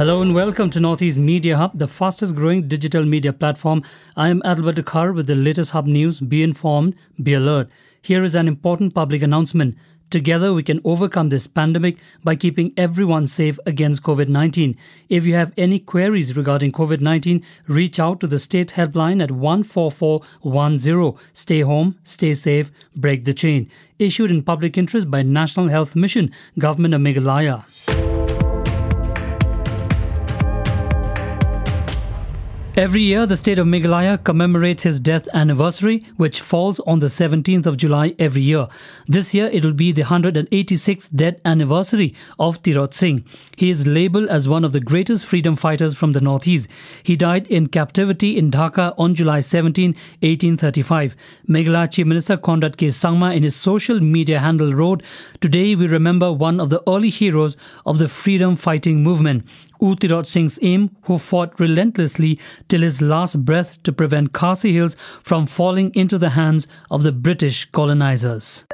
Hello and welcome to Northeast Media Hub, the fastest growing digital media platform. I am Adalbert Dakhar with the latest Hub news. Be informed, be alert. Here is an important public announcement. Together we can overcome this pandemic by keeping everyone safe against COVID-19. If you have any queries regarding COVID-19, reach out to the state helpline at 14410. Stay home, stay safe, break the chain. Issued in public interest by National Health Mission, Government of Meghalaya. Every year, the state of Meghalaya commemorates his death anniversary, which falls on the 17th of July every year. This year, it will be the 186th death anniversary of Tirot Singh. He is labelled as one of the greatest freedom fighters from the Northeast. He died in captivity in Dhaka on July 17, 1835. Meghalaya Chief Minister Conrad K. Sangma in his social media handle wrote, "Today we remember one of the early heroes of the freedom fighting movement, Tirot Singh's aim, who fought relentlessly till his last breath to prevent Khasi Hills from falling into the hands of the British colonizers."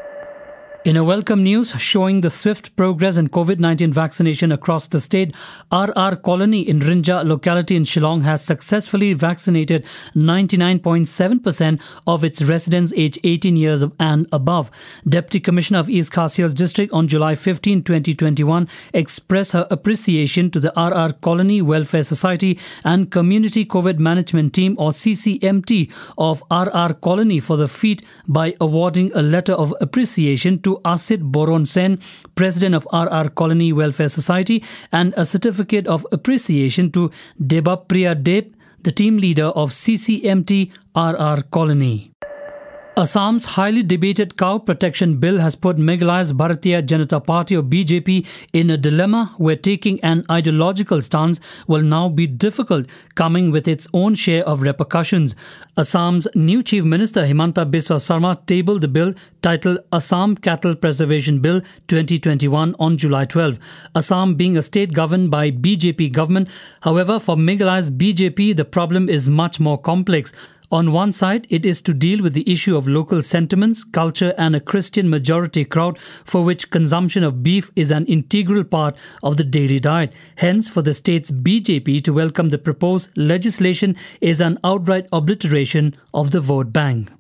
In a welcome news showing the swift progress in COVID-19 vaccination across the state, RR Colony in Rinja locality in Shillong has successfully vaccinated 99.7% of its residents aged 18 years and above. Deputy Commissioner of East Khasi Hills District on July 15, 2021 expressed her appreciation to the RR Colony Welfare Society and Community COVID Management Team or CCMT of RR Colony for the feat by awarding a letter of appreciation to Asit Boron Sen, President of RR Colony Welfare Society, and a certificate of appreciation to Debapriya Deb, the team leader of CCMT RR Colony. Assam's highly debated cow protection bill has put Meghalaya's Bharatiya Janata Party or BJP in a dilemma where taking an ideological stance will now be difficult, coming with its own share of repercussions. Assam's new Chief Minister Himanta Biswa Sarma tabled the bill titled Assam Cattle Preservation Bill 2021 on July 12. Assam being a state governed by BJP government, however, for Meghalaya's BJP the problem is much more complex. On one side, it is to deal with the issue of local sentiments, culture and a Christian majority crowd for which consumption of beef is an integral part of the daily diet. Hence, for the state's BJP to welcome the proposed legislation is an outright obliteration of the vote bank.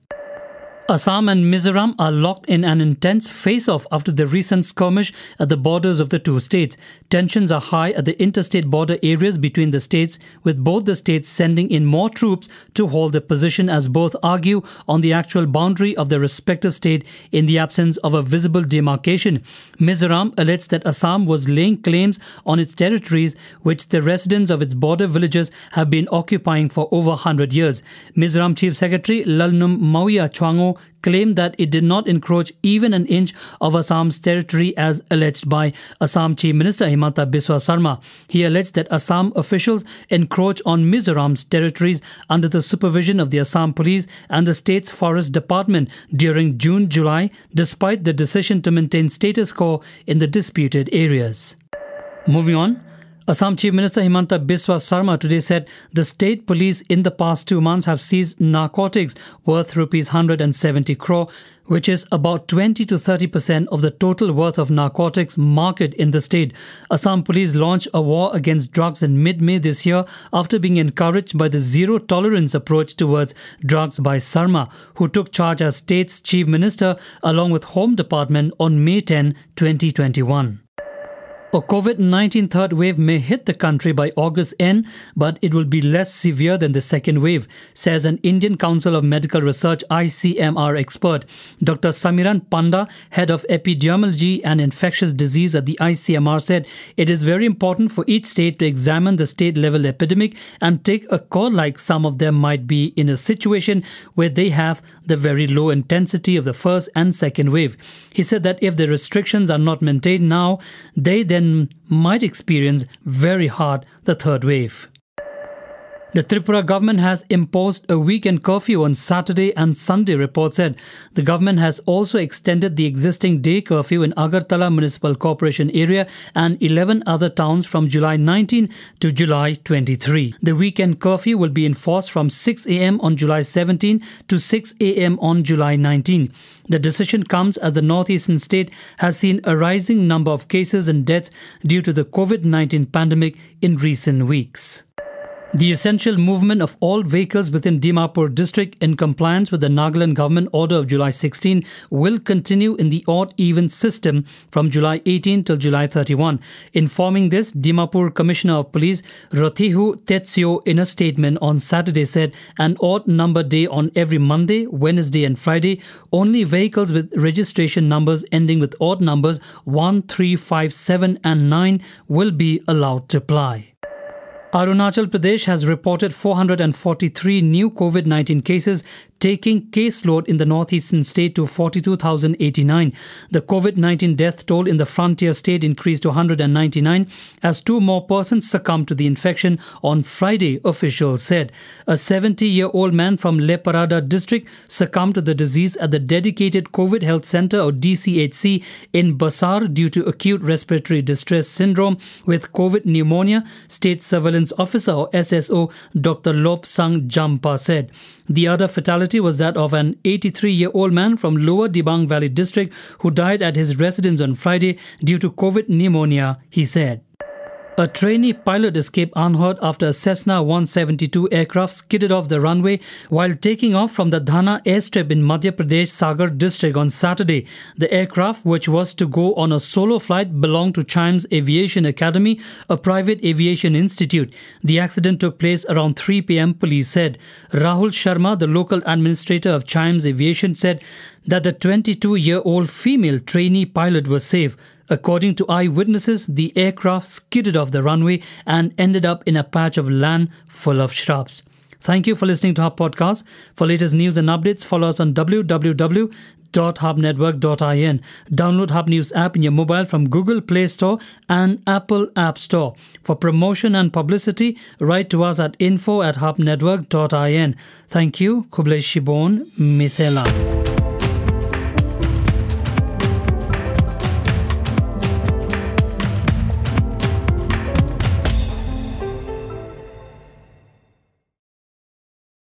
Assam and Mizoram are locked in an intense face-off after the recent skirmish at the borders of the two states. Tensions are high at the interstate border areas between the states, with both the states sending in more troops to hold their position as both argue on the actual boundary of their respective state in the absence of a visible demarcation. Mizoram alleges that Assam was laying claims on its territories which the residents of its border villages have been occupying for over 100 years. Mizoram Chief Secretary Lalnum Mawia Chwango claimed that it did not encroach even an inch of Assam's territory as alleged by Assam Chief Minister Himanta Biswa Sarma. He alleged that Assam officials encroach on Mizoram's territories under the supervision of the Assam Police and the state's Forest Department during June-July, despite the decision to maintain status quo in the disputed areas. Moving on. Assam Chief Minister Himanta Biswa Sarma today said the state police in the past 2 months have seized narcotics worth Rs 170 crore, which is about 20 to 30% of the total worth of narcotics market in the state. Assam police launched a war against drugs in mid-May this year after being encouraged by the zero-tolerance approach towards drugs by Sarma, who took charge as state's Chief Minister along with Home Department on May 10, 2021. A COVID-19 third wave may hit the country by August end, but it will be less severe than the second wave, says an Indian Council of Medical Research ICMR expert. Dr. Samiran Panda, head of epidemiology and infectious disease at the ICMR, said it is very important for each state to examine the state-level epidemic and take a call, like some of them might be in a situation where they have the very low intensity of the first and second wave. He said that if the restrictions are not maintained now, they then might experience very hard the third wave. The Tripura government has imposed a weekend curfew on Saturday and Sunday, report said. The government has also extended the existing day curfew in Agartala Municipal Corporation area and 11 other towns from July 19 to July 23. The weekend curfew will be enforced from 6 a.m. on July 17 to 6 a.m. on July 19. The decision comes as the northeastern state has seen a rising number of cases and deaths due to the COVID-19 pandemic in recent weeks. The essential movement of all vehicles within Dimapur district in compliance with the Nagaland government order of July 16 will continue in the odd-even system from July 18 till July 31. Informing this, Dimapur Commissioner of Police Rothihu Tetsio in a statement on Saturday said an odd-number day on every Monday, Wednesday and Friday, only vehicles with registration numbers ending with odd numbers 1, 3, 5, 7 and 9 will be allowed to ply. Arunachal Pradesh has reported 443 new COVID-19 cases, taking caseload in the northeastern state to 42,089. The COVID-19 death toll in the frontier state increased to 199 as 2 more persons succumbed to the infection on Friday, officials said. A 70-year-old man from Leparada district succumbed to the disease at the dedicated COVID Health Center or DCHC in Basar due to acute respiratory distress syndrome with COVID pneumonia, State Surveillance Officer or SSO Dr. Lobsang Jampa said. The other fatality was that of an 83-year-old man from Lower Dibang Valley district who died at his residence on Friday due to COVID pneumonia, he said. A trainee pilot escaped unhurt after a Cessna 172 aircraft skidded off the runway while taking off from the Dhana airstrip in Madhya Pradesh Sagar district on Saturday. The aircraft, which was to go on a solo flight, belonged to Chimes Aviation Academy, a private aviation institute. The accident took place around 3 p.m, police said. Rahul Sharma, the local administrator of Chimes Aviation, said that the 22-year-old female trainee pilot was safe. According to eyewitnesses, the aircraft skidded off the runway and ended up in a patch of land full of shrubs. Thank you for listening to Hub Podcast. For latest news and updates, follow us on www.hubnetwork.in. Download Hub News app in your mobile from Google Play Store and Apple App Store. For promotion and publicity, write to us at info@hubnetwork.in. Thank you. Kublai Shibon, Mithela.